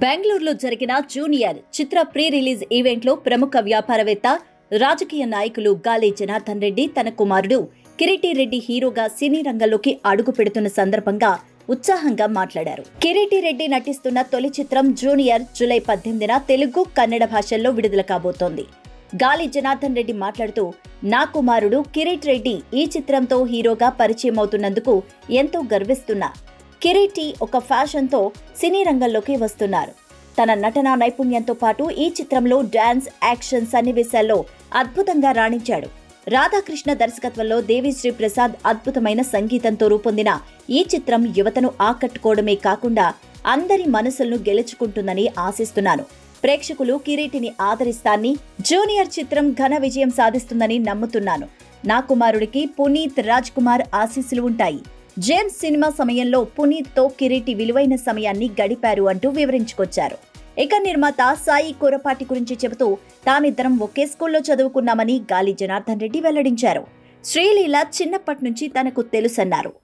బెంగళూరులో జరిగిన జూనియర్ చిత్ర pre release ఈవెంట్లో ప్రముఖ వ్యాపారవేత్త, రాజకీయ నాయకులు గాలి జనార్దన్ రెడ్డి తన కుమారుడు కిరీటి రెడ్డి హీరోగా సినీ రంగంలోకి అడుగు పెడుతున్న సందర్భంగా ఉత్సాహంగా మాట్లాడారు. కిరీటి రెడ్డి నటిస్తున్న తొలి చిత్రం జూనియర్ జూలై 18న తెలుగు, కన్నడ భాషల్లో విడుదల కాబోతోంది. గాలి జనార్దన్ రెడ్డి మాట్లాడుతూ, నా కుమారుడు కిరీటి రెడ్డి ఈ చిత్రంతో హీరోగా పరిచయం అవుతున్నందుకు ఎంతో గర్విస్తున్నా. కిరీటి ఒక ఫ్యాషన్తో సినీ రంగంలోకి వస్తున్నారు. తన నటనా నైపుణ్యంతో పాటు ఈ చిత్రంలో డాన్స్, యాక్షన్ సన్నివేశాల్లో అద్భుతంగా రాణించాడు. రాధాకృష్ణ దర్శకత్వంలో దేవిశ్రీ ప్రసాద్ అద్భుతమైన సంగీతంతో రూపొందిన ఈ చిత్రం యువతను ఆకట్టుకోవడమే కాకుండా అందరి మనసులను గెలుచుకుంటుందని ఆశిస్తున్నాను. ప్రేక్షకులు కిరీటిని ఆదరిస్తారని, జూనియర్ చిత్రం ఘన విజయం సాధిస్తుందని నమ్ముతున్నాను. నా కుమారుడికి పునీత్ రాజ్ కుమార్ ఆశీస్సులు ఉంటాయి. జేమ్స్ సినిమా సమయంలో పునీత్తో కిరీటి విలువైన సమయాన్ని గడిపారు అంటూ వివరించుకొచ్చారు. ఇక నిర్మాత సాయి కొరపాటి గురించి చెబుతూ, తామిద్దరం ఒకే స్కూల్లో చదువుకున్నామని గాలి జనార్దన్ రెడ్డి వెల్లడించారు. శ్రీలీల చిన్నప్పటి నుంచి తనకు తెలుసన్నారు.